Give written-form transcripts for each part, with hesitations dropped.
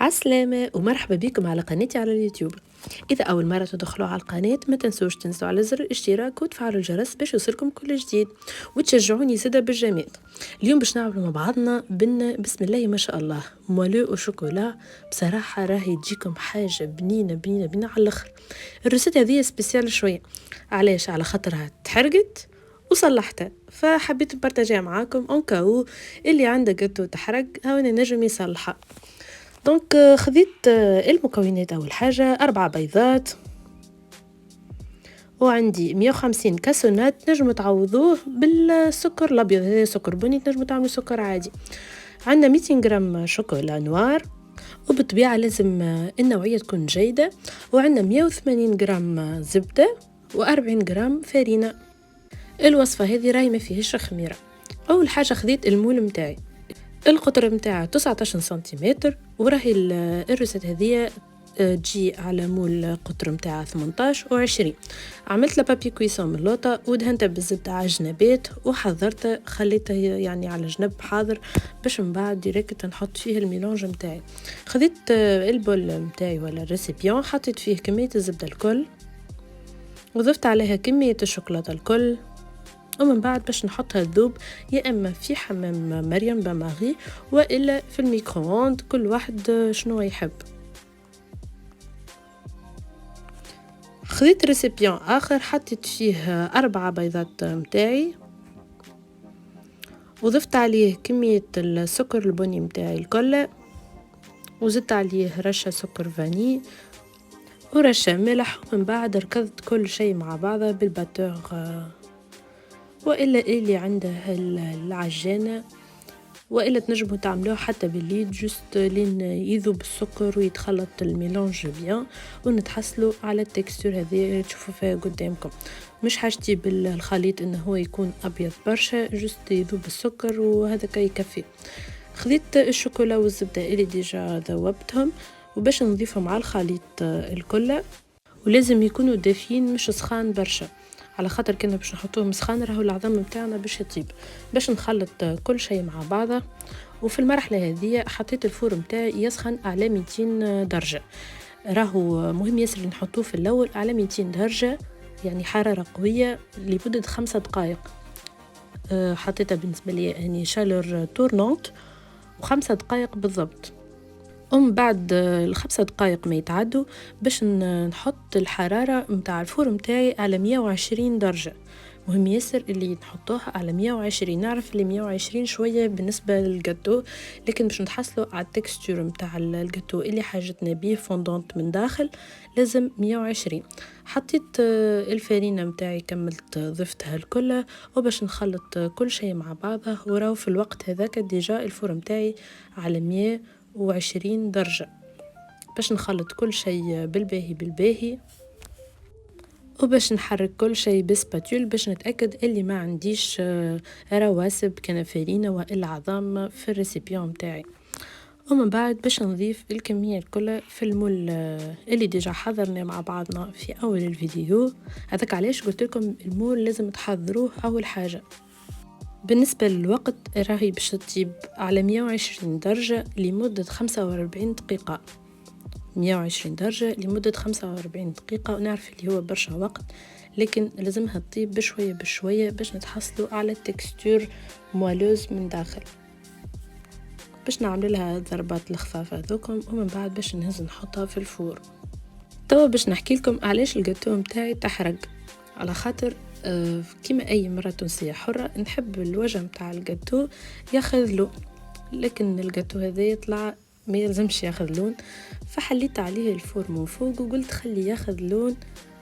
عالسلامة ومرحبا بكم على قناتي على اليوتيوب. إذا أول مرة تدخلوا على القناة ما تنسوش تنزلوا على زر الاشتراك وتفعلوا الجرس باش يوصلكم كل جديد وتشجعوني زادا بالجمال. اليوم باش نعملوا مع بعضنا بسم الله ما شاء الله مولو وشوكولا. بصراحة راهي تجيكم حاجة بنينة بنينة بنينة على الآخر. الرسالة هذه سبيسيال شوية، علاش؟ على خاطرها تحرقت وصلحتها، فحبيت نبارطاجيها معاكم اون كاو اللي عنده قطو تحرق هاونا نجم يصلحها. دونك خذيت المكونات. أول حاجة 4 بيضات، وعندي 150 كاسونات نجموا تعوضوه بالسكر الأبيض، هذا سكر بني تنجموا تعملوا سكر عادي. عندنا 200 جرام شوكولا نوار، وبالطبيعة لازم النوعية تكون جيدة. وعندنا 180 جرام زبدة و40 جرام فرينة. الوصفة هذه راهي ما فيهاش خميرة. أول حاجة خذيت المول متاعي، القطر متاعه 19 سنتيمتر، وراهي الرسالة هذه تجي على مول قطر متاعها 18 و20. عملت لبابي كويسون من اللوطة ودهنتها بالزبدة على الجنبات وحضرتها خليتها يعني على جنب حاضر باش من بعد ديريكت نحط فيه الميلونج متاعي. خذيت البول متاعي ولا الريسيبيون، حطيت فيه كمية الزبدة الكل وضفت عليها كمية الشوكولاتة الكل، ومن بعد باش نحطها تذوب يا اما في حمام مريم باماغي والا في الميكرووند، كل واحد شنو يحب. خذيت ريسيبيون اخر حطيت فيه 4 بيضات متاعي وضفت عليه كمية السكر البني متاعي الكل، وزدت عليه رشة سكر فاني ورشة ملح، ومن بعد ركضت كل شيء مع بعضه بالباتور وإلا اللي عنده العجانة، وإلا تنجموا تعملوه حتى بالليد جست لين يذوب السكر ويتخلط الميلانج بيان ونتحصلوا على التكستور هذه تشوفوا فيها قدامكم. مش حاجتي بالخليط انه هو يكون ابيض برشا، جست يذوب السكر وهذا كي يكفي. خذيت الشوكولا والزبدة اللي ديجا ذوبتهم وباش نضيفهم على الخليط الكل، ولازم يكونوا دافين مش سخان برشا، على خاطر كنا باش نحطوهم سخان راهو العظم متاعنا باش يطيب. باش نخلط كل شيء مع بعضه، وفي المرحله هذه حطيت الفور متاعي يسخن على 200 درجه. راهو مهم ياسر نحطوه في الاول على 200 درجه، يعني حراره قويه لمده 5 دقائق. حطيتها بالنسبه لي يعني شالور تورنونت و5 دقائق بالضبط. بعد ال5 دقائق ما يتعدوا باش نحط الحرارة متاع الفور متاعي على 120 درجة. مهم ياسر اللي نحطوها على 120. نعرف اللي 120 شوية بالنسبة للجاتو، لكن باش نتحصلوا على التكستور متاع الجاتو اللي حاجتنا بيه فوندونت من داخل لازم 120. حطيت الفرينة متاعي كملت ضفتها الكل وباش نخلط كل شيء مع بعضه، وراو في الوقت هذاك ديجا الفور متاعي على 120 درجة باش نخلط كل شيء بالباهي وباش نحرك كل شيء بسباتول باش نتأكد اللي ما عنديش رواسب كنفرينة وإلا عظام في الريسيبيون متاعي. ومن بعد باش نضيف الكمية الكل في المول اللي ديجا حضرنا مع بعضنا في أول الفيديو. هذاك علاش قلت لكم المول لازم تحضروه أول حاجة. بالنسبة للوقت راهي باش تطيب على 120 درجة لمدة 45 دقيقة. 120 درجة لمدة 45 دقيقة، ونعرف اللي هو برشا وقت، لكن لازمها تطيب بشوية بشوية باش نتحصلوا على التكستور موالوز من داخل. باش نعمل لها ضربات الخفافة ذوكم، ومن بعد باش نهز نحطها في الفور. توا باش نحكي لكم علاش الجاتو متاعي تحرق. على خاطر كيما اي مرة تونسية حرة نحب الوجه متاع الجاتو ياخذ لون، لكن الجاتو هذا يطلع ما يلزمش ياخذ لون، فحليت عليه الفور من فوق وقلت خلي ياخذ لون،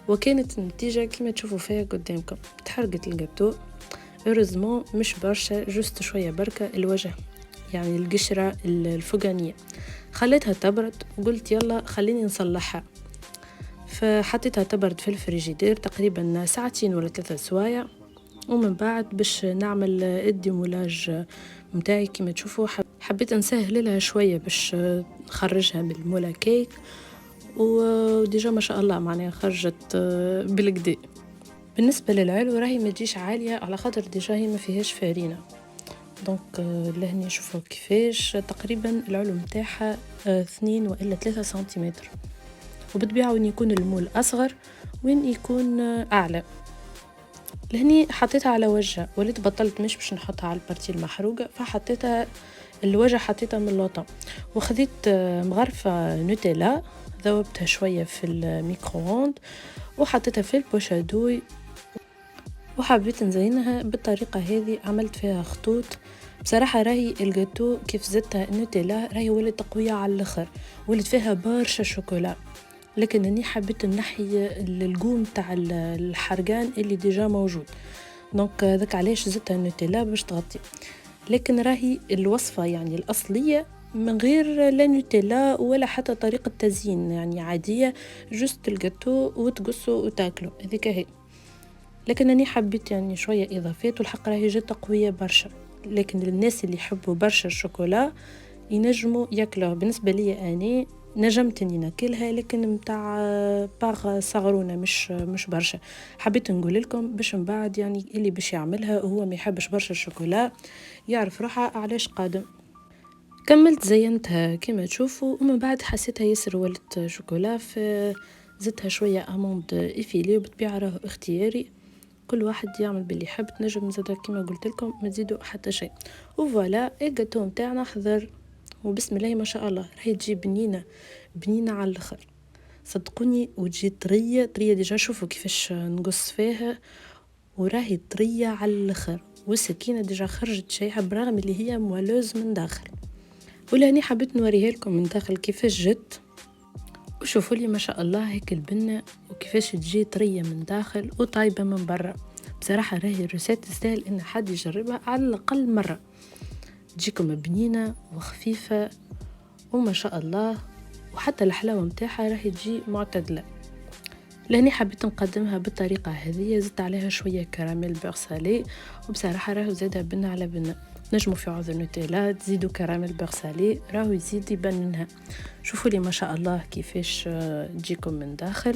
وكانت النتيجة كيما تشوفوا فيها قدامكم. تحرقت الجاتو هوريزمون مش برشا، جست شوية بركة الوجه يعني القشرة الفوقانية. خليتها تبرد وقلت يلا خليني نصلحها، فحطيتها تبرد في الفريجيدير تقريبا ساعتين ولا 3 سوايع. ومن بعد باش نعمل الديمولاج متاعي كيما تشوفوا حبيت نسهل لها شوية باش نخرجها من المولا كيك، وديجا ما شاء الله معناها خرجت بالكدا. بالنسبة للعلو راهي ما تجيش عالية على خاطر ديجا هي ما فيهاش فارينة، دونك لهني شوفوا كيفاش تقريبا العلو متاعها 2 وإلا 3 سنتيمتر، وبطبيعة وين يكون المول أصغر وين يكون أعلى. لهني حطيتها على وجهها، وليت بطلت مش باش نحطها على البارتي المحروقة، فحطيتها الوجه حطيتها من اللوطة، وخذيت مغرفة نوتيلا ذوبتها شوية في الميكرووند وحطيتها في البوشادوي، وحبيت نزينها بالطريقة هذه. عملت فيها خطوط. بصراحة راهي الجاتو كيف زدتها النوتيلا راهي ولات قوية على الاخر، ولات فيها برشا شوكولا، لكن اني حبيت نحي الجوم تاع الحرقان اللي ديجا موجود، دونك ذاك علاش زدتها النوتيلا باش تغطي. لكن راهي الوصفة يعني الأصلية من غير لا نوتيلا ولا حتى طريقة تزيين يعني عادية، جست الجاتو وتقصه وتاكله، هذيك هي. لكن أنا حبيت يعني شوية إضافات، والحق راهي جت قوية برشا، لكن للناس اللي يحبوا برشا الشوكولا ينجموا ياكلوه. بالنسبة لي أنا نجمت اني ناكلها، لكن متاع باغ صغرونة مش برشا. حبيت نقول لكم باش من بعد يعني اللي باش يعملها هو ما يحبش برشا الشوكولا يعرف روحها علاش قادم. كملت زينتها كما تشوفوا، ومن بعد حسيتها ياسر ولت شوكولا، زدتها شوية أموند إفيلي، وبطبيعة راه اختياري، كل واحد يعمل باللي يحب. تنجم نزيدها كما قلت لكم ما تزيدوا حتى شيء. وفوالا الجاتو نتاعنا حضر، وبسم الله ما شاء الله راهي تجي بنينة بنينة على الاخر صدقوني، وتجي طرية طرية. ديجا شوفوا كيفاش نقص فيها وراهي طرية على الاخر، والسكينة ديجا خرجت شيء برغم اللي هي موالوز من داخل. ولهني حبيت نوريها لكم من داخل كيفاش جت، وشوفوا لي ما شاء الله هيك البنة وكيفاش تجي طرية من داخل وطايبة من برا. بصراحة راهي الروسات تستاهل ان حد يجربها على الاقل مرة، تجيكم بنينة وخفيفة وما شاء الله، وحتى الحلاوة متاعها راهي تجي معتدلة. لهني حبيت نقدمها بالطريقة هذه، زدت عليها شوية كراميل بيغ سالي، وبصراحة راهو زادها بنة على بنة. نجموا في عذر نوتيلا تزيدوا كراميل بيغ سالي راهو يزيد يبننها. شوفوا لي ما شاء الله كيفاش تجيكم من داخل.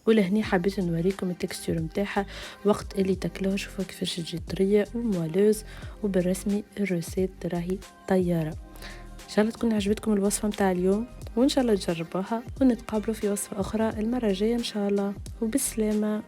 ولهني حبيت نوريكم التكستور متاعها وقت اللي تاكلوها، شوفوا كيفاش تجي طريه وموالوز، وبالرسمي الروسيت راهي طياره. ان شاء الله تكون عجبتكم الوصفه متاع اليوم، وان شاء الله تجربوها، ونتقابلوا في وصفه اخرى المره الجايه ان شاء الله، وبالسلامه.